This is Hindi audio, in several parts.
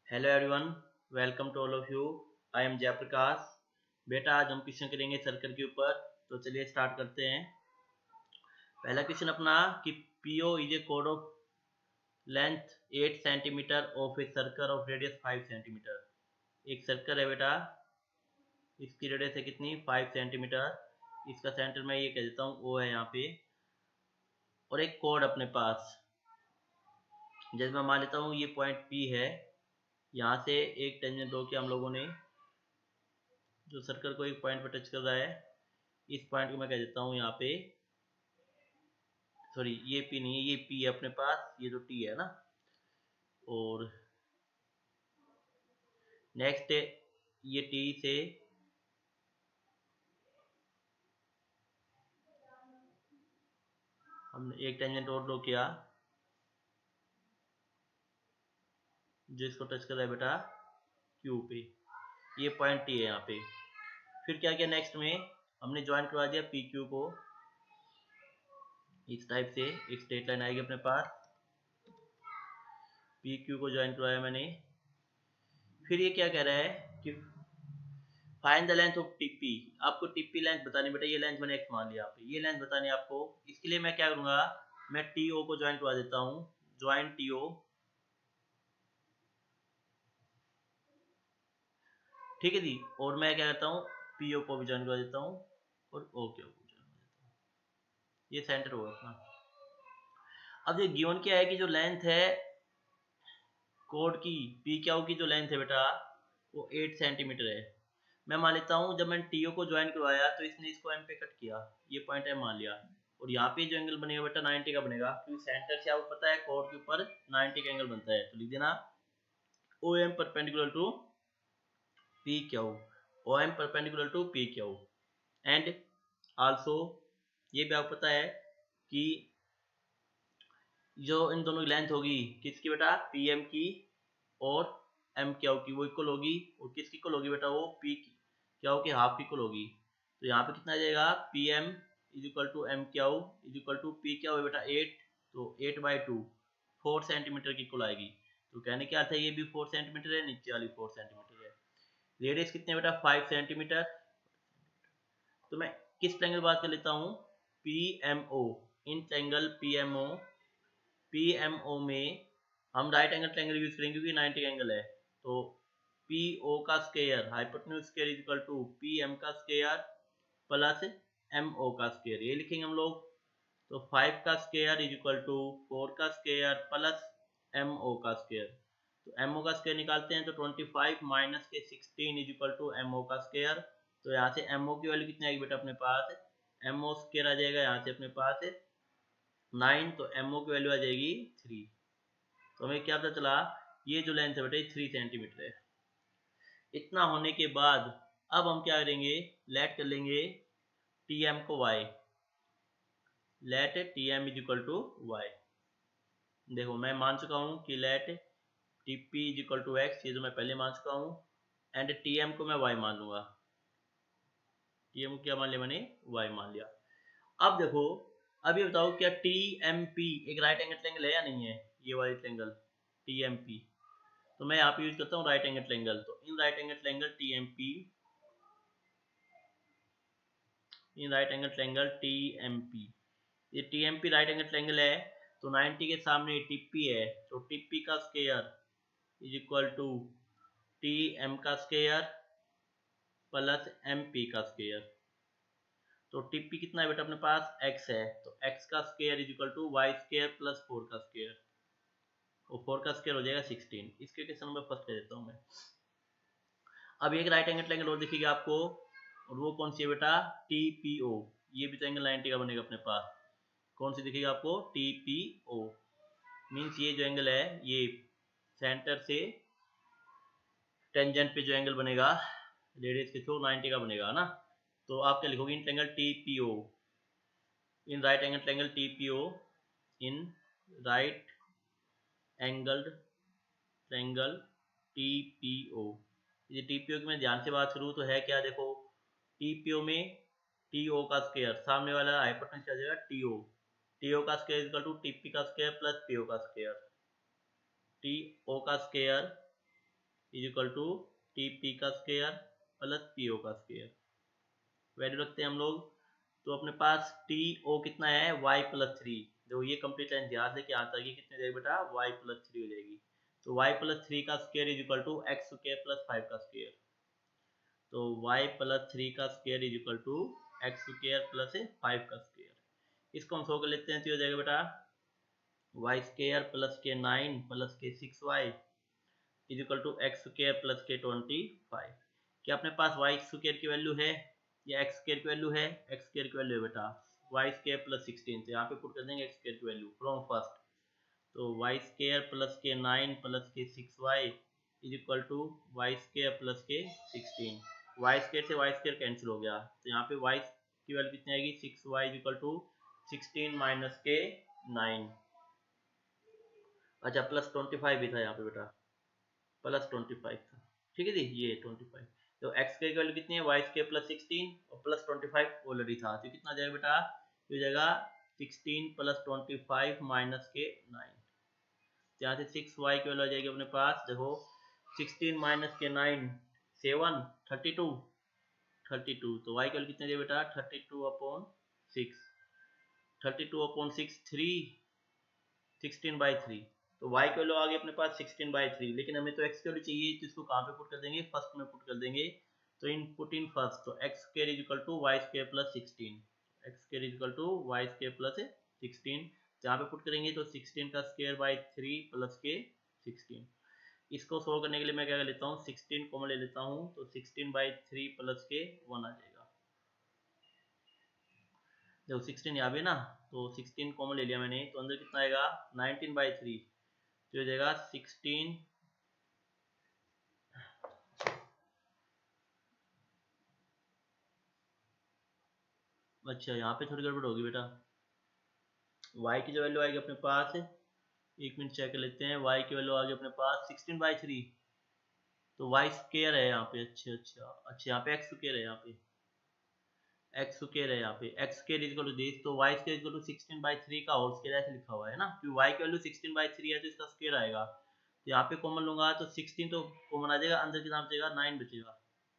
Hello everyone, welcome to all of you. I am Jayprakash. बेटा आज हम क्वेश्चन करेंगे सर्कल के ऊपर। तो चलिए स्टार्ट करते हैं। पहला क्वेश्चन अपना कि PO is a code of length 8 centimetre of a circle of radius 5 centimetre. एक सर्कल है बेटा, इसकी रेडियस है कितनी 5 सेंटीमीटर। इसका सेंटर मैं ये कह देता हूँ ओ है यहाँ पे, और एक कोड अपने पास। जैसे मैं मान लेता हूँ ये पॉइंट पी है, यहाँ से एक टेंजेंट ड्रॉ किया हम लोगों ने जो सर्कल को एक पॉइंट पर टच कर रहा है। इस पॉइंट को मैं कह देता हूँ यहाँ पे, सॉरी ये पी नहीं है, ये पी है अपने पास, ये जो टी है ना। और नेक्स्ट ये टी से हमने एक टेंजेंट और ड्रॉ किया जो इसको टच कर रहा है बेटा क्यू पे। ये पॉइंट टी है यहाँ पे। फिर क्या किया नेक्स्ट में, हमने ज्वाइन करवा दिया पी क्यू को। इस टाइप से एक स्ट्रेट लाइन आएगी अपने पास, पी क्यू को ज्वाइन करवाया मैंने। फिर ये क्या कह रहा है कि find the length of TP. आपको टीपी लेंथ बतानी बेटा, ये लेंथ मैंने एक्स मान लिया, पे ये लेंथ बतानी है आपको। इसके लिए मैं क्या करूंगा, मैं टीओ को ज्वाइन करवा देता हूँ, ज्वाइन टीओ। ठीक है जी। और मैं क्या करता हूँ, पीओ को भी ज्वाइन करवा देता हूँ और ओके को ज्वाइन करवा देता हूँ। ये सेंटर होगा अपना। अब ये गिवन क्या है कि जो लेंथ है कोड की, पी क्यू की जो लेंथ है बेटा वो 8 सेंटीमीटर है। मैं मान लेता हूँ जब मैंने टीओ को ज्वाइन करवाया तो इसने इसको एम पे कट किया, ये पॉइंट एम मान लिया। और यहाँ पे जो एंगल बनेगा बेटा 90 का बनेगा, क्योंकि सेंटर से आपको पता है कोड के ऊपर 90 का एंगल बनता है। तो लिख देना O M perpendicular to P Q, O M perpendicular to P Q. And also ये भी आपको पता है कि जो इन दोनों की लेंथ होगी किसकी बेटा, पी एम की और एम क्यू की, वो इक्वल होगी। और किसकी इक्वल होगी बेटा, वो पी क्यू की हाफ की इक्वल होगी। तो यहाँ पे कितना आ जाएगा, P M is equal to M Q is equal to P Q है बेटा 8, तो 8/2 4 सेंटीमीटर की इक्वल आएगी। तो कहने का अर्थ है ये भी 4 सेंटीमीटर है, नीचे वाली 4 सेंटीमीटर है। रेडियस कितने बेटा 5 सेंटीमीटर। तो मैं किस ट्रायंगल बात कर लेता हूँ, P M O. In triangle P M O में हम राइट एंगल ट्रायंगल यूज करेंगे क्योंकि 90 एंगल है। तो पी ओ का square hypotenuse square is equal to P M का स्क्वायर प्लस एम ओ का स्क्वायर, ये लिखेंगे हम लोग। तो 5 का स्क्वायर इज इक्वल टू 4 का स्क्वायर प्लस एम ओ का स्क्वायर। तो एम ओ का स्क्वायर निकालते हैं तो 25 माइनस के 16 is equal to M O का स्क्वायर। तो यहाँ से एम ओ की वैल्यू कितनी आएगी बेटा अपने पास, एम ओ स्क्वायर आ जाएगा यहाँ से अपने पास 9, तो एम ओ की वैल्यू आ जाएगी 3। तो हमें क्या पता चला, ये जो लेंथ है बेटा 3 सेंटीमीटर है। इतना होने के बाद अब हम क्या करेंगे, लेट कर लेंगे टी एम को Y. Let T M is equal to Y. देखो मैं मान चुका हूँ कि let T P is equal to X, ये जो मैं पहले मान चुका हूँ। एंड टी एम को मैं वाई मान लूंगा। टी एम को क्या मान लिया मैंने, वाई मान लिया। अब देखो, अब ये बताओ क्या टी एम पी एक राइट एंगल ट्रायंगल है या नहीं है, ये वाली ट्रायंगल टी एम पी। तो मैं यहाँ पे यूज करता हूँ राइट एंगल ट्रायंगल। तो in right angle triangle T M P, in right angle triangle T M P, ये T M P right angle triangle है। तो 90 के सामने टीपी है, तो टीपी का square is equal to T M का स्क्वायर प्लस एम पी का स्क्वायर। तो टीपी कितना है बेटा अपने पास, एक्स है, तो एक्स का square is equal to Y square plus 4 का स्क्वायर। और 4 का स्क्वायर हो जाएगा 16। इसके क्वेश्चन नंबर फर्स्ट कर देता हूँ मैं। अब एक राइट एंगल ट्रायंगल और दिखेगा आपको, और वो कौन सी है बेटा, टी पी ओ। ये भी ट्रायंगल 90 का बनेगा अपने पास। कौन सी दिखेगा आपको, टी पी ओ। मीन्स ये जो एंगल है ये सेंटर से टेंजेंट पे जो एंगल बनेगा रेडियस के थ्रू 90 का बनेगा ना। तो आप क्या लिखोगे, in triangle T P O, in right angle triangle T P O, in right angled triangle T P O. ये टी पी ओ की मैं ध्यान से बात करूँ तो है क्या, देखो टी पी ओ में टी ओ का स्क्वायर, सामने वाला हाइपोटेन्यूज क्या आ जाएगा टी ओ। टी ओ का square equal to T P का स्क्वायर प्लस पी ओ का स्क्वायर। टी ओ का square is equal to T P का स्क्वायर प्लस पी ओ का स्क्वायर। वैल्यू रखते हैं हम लोग। तो अपने पास टी ओ कितना है y प्लस थ्री। देखो ये कंप्लीट लाइन ध्यान से कि यहाँ तक ये कितनी जाएगी बेटा y प्लस थ्री हो जाएगी। तो y प्लस थ्री का square is equal to X square plus five का स्क्वायर। तो y प्लस थ्री का square is equal to X square plus five का स्क्वायर। इसको हम सो कर लेते हैं तो हो जाएगा बेटा वाई स्क्वायर प्लस के नाइन प्लस के six Y is equal to X square plus के 25। क्या अपने पास वाई स्क्वायर की वैल्यू है या एक्स स्क्वायर की वैल्यू है? एक्स स्क्वायर की वैल्यू है बेटा वाई स्क्वायर प्लस 16। तो यहाँ पे पुट कर देंगे एक्स स्क्वायर की वैल्यू फ्रॉम फर्स्ट। तो वाई स्क्वायर प्लस के नाइन प्लस के six Y is equal to Y square plus के 16। वाई स्क्वायर से वाई स्क्वायर कैंसिल हो गया। तो यहाँ पे वाई की वैल्यू कितनी आएगी? Six Y is equal to 16 minus के 9। अच्छा प्लस 25 भी था यहाँ पे बेटा, प्लस 25 था। ठीक है जी, ये 25। तो एक्स की वैल्यू कितनी है? वाई स्क्वायर प्लस 16 और प्लस 25 ऑलरेडी था। तो कितना जाएगा बेटा? ये जाएगा 16 प्लस 25 माइनस के 9। यहाँ से 6y की वैल्यू आ जाएगी अपने पास। देखो 16 माइनस के 9 7 32 32। तो y की वैल्यू कितनी जाएगी बेटा? 32 अपॉन 6 32 अपॉन 6 3 16/3। तो y की वैल्यू आ गई अपने पास 16/3। लेकिन हमें तो x की वैल्यू चाहिए, तो इसको कहाँ पे पुट कर देंगे? फर्स्ट में पुट कर देंगे। तो इन पुट इन फर्स्ट। तो x square is equal to Y square plus 16। X square is equal to Y square plus 16। जहाँ पे पुट करेंगे तो 16 का स्क्वायर बाई 3 प्लस के 16। इसको सोल्व करने के लिए मैं क्या कर लेता हूँ? 16 कॉमन ले लेता हूँ। तो 16/3 प्लस के 1 आ जाएगा। देखो 16 यहाँ पे ना, तो 16 कॉमन ले लिया मैंने। तो अंदर कितना आएगा? 19/3। तो हो जाएगा 16। अच्छा यहाँ पे थोड़ी गड़बड़ होगी बेटा। y की जो वैल्यू आएगी अपने पास, एक मिनट चेक कर लेते हैं। y की वैल्यू आ गई अपने पास 16/3। तो y स्क्वायर है यहाँ पे। अच्छा अच्छा अच्छा, यहाँ पे x स्क्वायर है। यहाँ पे x स्क्वायर है। यहाँ पे x square is equal to this. तो y square is equal to 16/3 का होल स्क्वायर ऐसे लिखा हुआ है ना, क्योंकि y की वैल्यू 16/3 है तो इसका स्क्वायर आएगा। तो यहाँ पे कॉमन लूंगा तो 16 तो कॉमन आ जाएगा, अंदर कितना बचेगा? 9 बचेगा,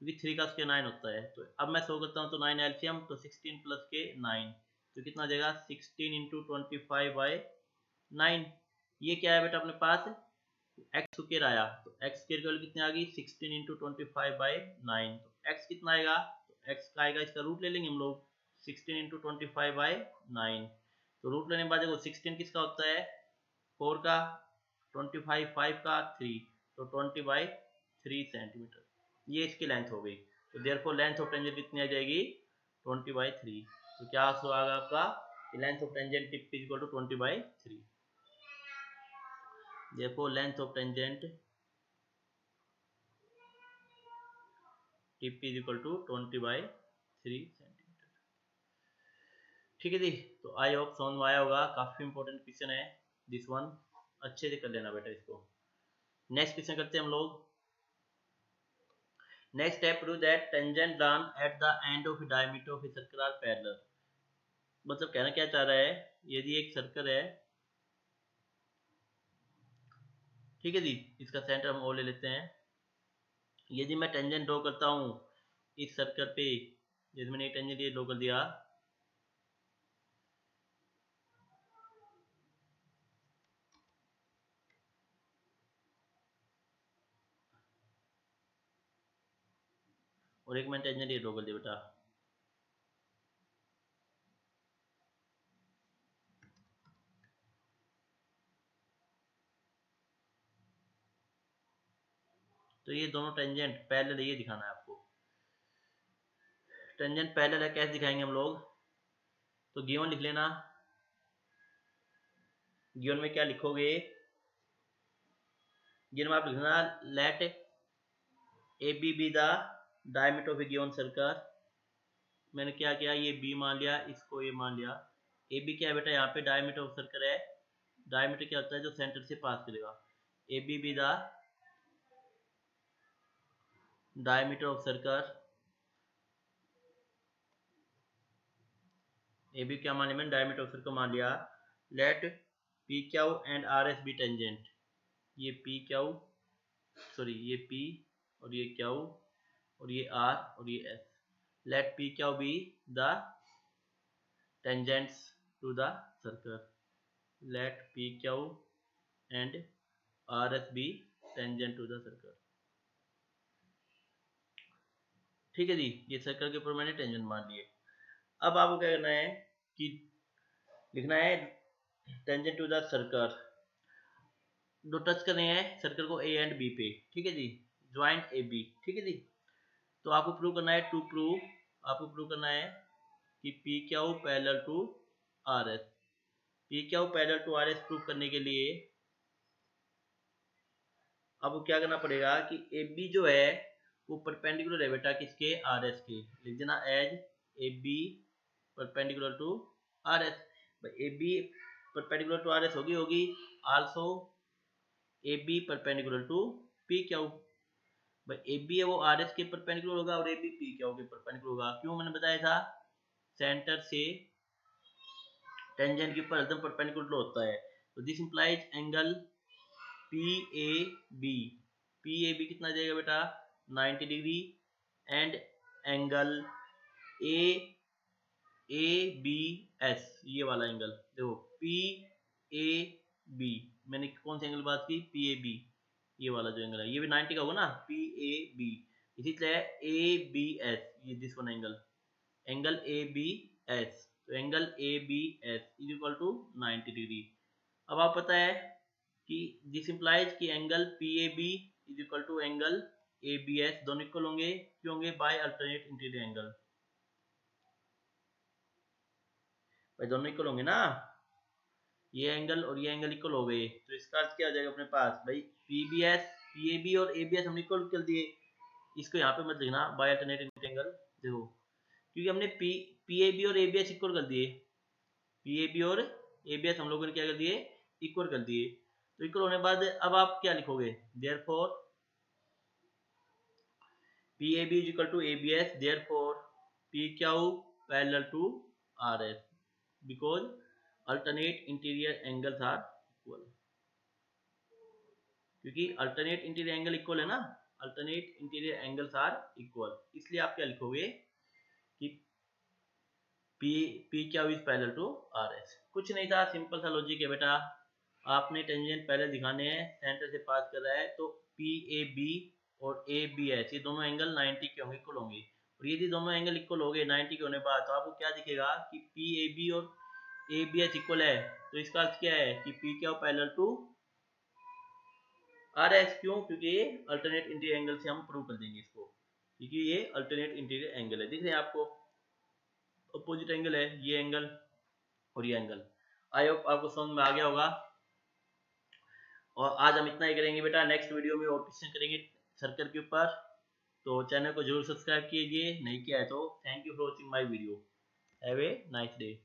क्योंकि 3 का स्क्वायर 9 होता है। तो अब मैं सो करता हूँ तो 9 एलसीएम। तो 16 प्लस के 9 तो कितना आ जाएगा? 16 इंटू 25/9। ये क्या है बेटा अपने पास? एक्स स्क्वायर आया। तो एक्स स्क्वायर की वैल्यू कितनी आ गई? 16 इंटू 25/9। तो एक्स कितना आएगा? तो एक्स का आएगा, इसका रूट ले लेंगे हम लोग। 16 इंटू 25/9। तो रूट लेने के बाद देखो 16 किसका होता है? 4 का, 25 5 का 3। तो 20/3 सेंटीमीटर। ये इसकी लेंथ हो गई। तो देयरफॉर लेंथ ऑफ टेंजेंट कितनी आ जाएगी? 20/3। तो क्या आंसर आ गया आपका? Length of tangent tip is equal to 20/3। therefore length of tangent tip is equal to 20/3 centimetre. ठीक है जी। तो आई होप समझ में आया होगा। काफी इंपॉर्टेंट क्वेश्चन है दिस वन, अच्छे से कर लेना बेटा इसको। नेक्स्ट क्वेश्चन करते हैं हम लोग। Next step, prove that tangent run at the end of diameter of a circle are parallel. मतलब कहना क्या चाह रहा है, यदि एक सर्कल है, ठीक है जी, इसका सेंटर हम ओ ले लेते हैं। यदि मैं टेंजेंट ड्रॉ करता हूँ इस सर्कल पे, यदि मैंने टेंजेंट ये ड्रॉ कर दिया, और एक मैंने टेंजेंट ये ड्रॉ कर दिया बेटा, तो ये दोनों टेंजेंट पैरेलल है, ये दिखाना है आपको। टेंजेंट पैरेलल है, कैसे दिखाएंगे हम लोग? तो गिवन लिख लेना। गिवन में क्या लिखोगे? गिवन में आप लिखना let A B the diameter of a given circle. मैंने क्या किया, ये बी मान लिया, इसको ये मान लिया। ए बी क्या है बेटा? यहाँ पे डायमीटर ऑफ सर्कल है। डायमीटर क्या होता है? जो सेंटर से पास करेगा। A B the diameter of circle. A B क्या मान लिया मैंने? डायमीटर ऑफ सर्कल मान लिया। Let P Q and R S be tangent. ये पी क्यू सॉरी ये P और ये Q और ये R और ये S. Let PQ be the tangents to the circle. Let PQ and RS be tangent to the circle. ठीक है जी, ये सर्कल के ऊपर मैंने टेंजेंट मान लिए. अब आपको क्या करना है कि लिखना है टेंजेंट टू द सर्कल. दो टच करने हैं सर्कल को A एंड B पे. ठीक है जी, ज्वाइंट AB. ठीक है जी, तो आपको प्रूव करना है आपको प्रूव करना है कि PQ parallel to RS. PQ parallel to RS prove करने के लिए आपको क्या करना पड़ेगा कि AB जो है वो परपेंडिकुलर है बेटा किसके, RS के. लिख देना as AB perpendicular to RS. AB perpendicular to RS होगी also AB perpendicular to PQ. भाई AB है वो RS के परपेंडिकुलर होगा और AB PQ के परपेंडिकुलर होगा. क्यों, मैंने बताया था सेंटर से टेंजेंट के ऊपर एकदम परपेंडिकुलर होता है. तो दिस इंप्लाइज एंगल PAB कितना जाएगा बेटा 90 डिग्री एंड एंगल ABS, ये वाला एंगल देखो PAB, मैंने कौन सा एंगल बात की, PAB, ये वाला जो एंगल है ये भी 90 का होगा ना, PAB. इसी तरह ABS, ये दिस वन एंगल ABS. तो angle ABS is equal to 90 degree. अब आप पता है कि दिस इंप्लाइज कि angle PAB is equal to angle ABS दोनों इक्वल होंगे. क्यों होंगे, बाय अल्टरनेट इंटीरियर एंगल. भाई दोनों इक्वल होंगे ना, ये एंगल और ये एंगल इक्वल हो गए. तो इसका अर्थ क्या हो जाएगा अपने पास, भाई PAB और ABS हमने इक्वल कर दिए. इसको यहाँ पे मत लिखना बाय अल्टरनेट इंटीरियर एंगल. देखो क्योंकि हमने PAB और ABS इक्वल कर दिए. PAB और ABS हम लोगों ने क्या कर दिए, इक्वल कर दिए. तो इक्वल होने के बाद अब आप क्या लिखोगे, therefore PAB is equal to ABS, therefore PQ parallel to RS because alternate interior angles are equal. क्योंकि अल्टरनेट इंटीरियर एंगल इक्वल है ना, alternate interior angles are equal, इसलिए आप क्या लिखोगे कि PQ is parallel to RS. कुछ नहीं था, सिंपल सा लॉजिक है बेटा. आपने टेंजेंट पहले दिखाने हैं, सेंटर से पास कर रहा है तो PAB और ABS ये दोनों एंगल 90 के होंगे, इक्वल होंगे. और यदि दोनों एंगल इक्वल हो गए 90 के होने बाद तो आपको क्या दिखेगा कि PAB और ABS इक्वल है. तो इसका अर्थ क्या है कि PQ पैरेलल टू RS. क्यों, क्योंकि ये अल्टरनेट इंटीरियर एंगल से हम प्रूव कर देंगे इसको, क्योंकि ये अल्टरनेट इंटीरियर एंगल है. दिख रहे हैं आपको, अपोजिट एंगल है ये एंगल और ये एंगल. आई होप आपको समझ में आ गया होगा. और आज हम इतना ही करेंगे बेटा, नेक्स्ट वीडियो में और क्वेश्चन करेंगे सर्कल के ऊपर. तो चैनल को जरूर सब्सक्राइब कीजिए, नहीं किया है तो. Thank you for watching my video. Have a nice day.